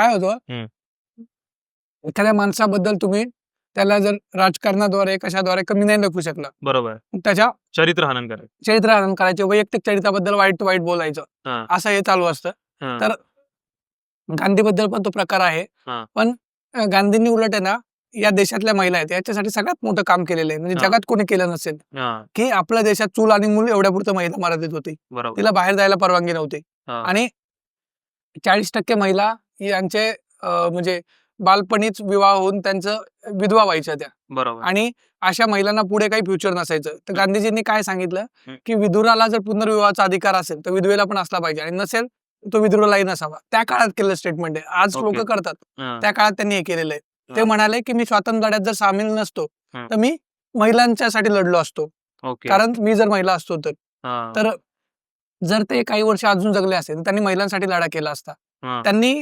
काय होतं, हं. एखाद्या माणसाबद्दल तुम्ही त्याला जर राजकारणाद्वारे, कशाद्वारे कमी नाही लेखू शकला. बरोबर. त्याच्या चरित्र हनन करायचं. चरित्रहनन करायचे, वैयक्तिक चरित्राबद्दल वाईट बोलायचं. हां. असं हे चालू असतं. हां. तर गांधीबद्दल पण तो प्रकार आहे. हां. पण गांधींनी उलट आहे ना, या देशातल्या महिला आहेत याच्यासाठी सगळ्यात मोठं काम केलेलं आहे. म्हणजे हां. जगात कोणी केलं नसेल, हां. की आपल्या देशात चूल आणि मूल एवढ्यापुरतं महिला मर्यादित होती. बरोबर. तिला बाहेर जायला परवानगी नव्हती. हां. आणि 40% महिला यांचे म्हणजे बालपणीच विवाह होऊन त्यांचं विधवा व्हायच्या त्या. बरोबर. आणि अशा महिलांना पुढे काही फ्युचर नसायचं. तर हं. गांधीजींनी काय सांगितलं, हं. की विधुराला जर पुनर्विवाहाचा अधिकार असेल, तर विधवेला पण असला पाहिजे आणि नसेल, तर तो विधुरालाही नसावा. त्या काळात केलेलं स्टेटमेंट आहे. आज ओके. लोकं करतात. हां. त्या काळात त्यांनी हे केलेलं आहे. ते हां. म्हणाले, की मी स्वातंत्र्य लढ्यात जर सामील नसतो, हं. तर मी महिलांच्यासाठी लढलो असतो. ओके. कारण मी जर महिला असतो तर. हां. तर जर ते काही वर्ष अजून जगले असेल, तर त्यांनी महिलांसाठी लढा केला असता. हां. त्यांनी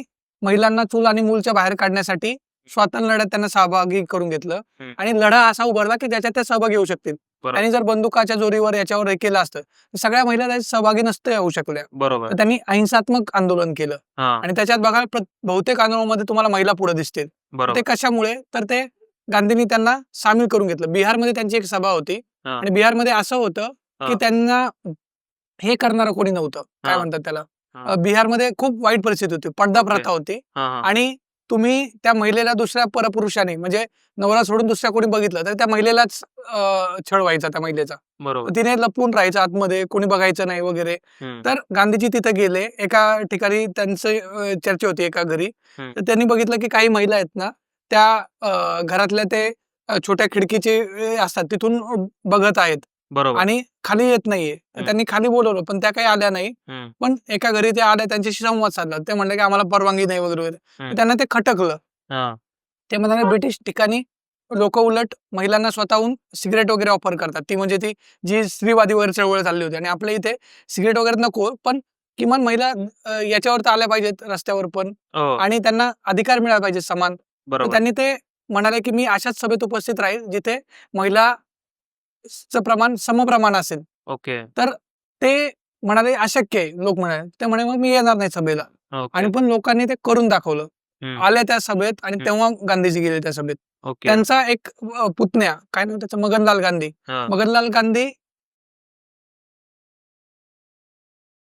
महिलांना चूल आणि मूलच्या बाहेर काढण्यासाठी स्वातंत्र्य लढ्यात त्यांना सहभागी करून घेतलं हं. आणि लढा असा उभारला, की ज्याच्यात त्या सहभागी होऊ शकतील. बरोबर. त्यांनी जर बंदुकाच्या जोरीवर याच्यावर हे केलं असतं, तर सगळ्या महिला त्यात सहभागी नसत्या होऊ शकल्या. बरोबर. तर त्यांनी अहिंसात्मक आंदोलन केलं हां. आणि त्याच्यात बघा बहुतेक आंदोलनामध्ये तुम्हाला महिला पुढे दिसतील. ते बरोबर. कशामुळे? तर ते गांधींनी त्यांना सामील करून घेतलं. बिहारमध्ये त्यांची एक सभा होती हां. आणि बिहारमध्ये असं होतं, की हां. त्यांना हे करणारं कोणी नव्हतं. काय हां. म्हणतात त्याला? हां. बिहारमध्ये खूप वाईट परिस्थिती होती. पडदा ओके. प्रथा होती हां, हां. आणि तुम्ही त्या महिलेला दुसऱ्या परपुरुषाने म्हणजे नवरा सोडून दुसऱ्या कोणी बघितलं, तर त्या महिलेलाच छळ व्हायचा त्या महिलेचा. बरोबर. तिने लपून राहायचं आतमध्ये, कोणी बघायचं नाही वगैरे. हं. तर गांधीजी तिथे गेले. एका ठिकाणी त्यांचे चर्चा होती एका घरी. हं. तर त्यांनी बघितलं, की काही महिला आहेत ना, त्या घरातल्या ते छोट्या खिडकीचे असतात तिथून बघत आहेत बरोबर. आणि खाली येत नाहीये. तर हं. त्यांनी खाली बोलावलं, पण त्या काही आल्या नाही. हं. पण एका घरी त्या आल्या, त्यांच्याशी संवाद साधला. ते म्हणले, की आम्हाला परवानगी नाही वगैरे. हं. तर त्यांना ते खटकलं. हां. ते म्हणाले ब्रिटिश ठिकाणी लोकं उलट महिलांना स्वतःहून सिगारेट वगैरे ऑफर करतात. ती म्हणजे ती जी स्त्रीवादी वगैरे चळवळ चालली होती आणि आपल्या इथे सिगारेट वगैरे नको, पण किमान महिला याच्यावर तर आल्या पाहिजेत रस्त्यावर पण हो. आणि त्यांना अधिकार मिळाला पाहिजे समान. तर बरोबर. त्यांनी ते म्हणाले, की मी अशाच सभेत उपस्थित राहील जिथे महिलाचं प्रमाण समप्रमाण असेल. ओके. तर ते म्हणाले अशक्य आहे. लोक म्हणाले. ते म्हणे, "मग मी येणार नाही सभेला." ओके. आणि पण लोकांनी ते करून दाखवलं. हं. आल्या त्या सभेत आणि हं. तेव्हा गांधीजी गेले त्या सभेत. ओके. त्यांचा एक पुतण्या, काय नाव त्याचं, मगनलाल गांधी. हां. मगनलाल गांधी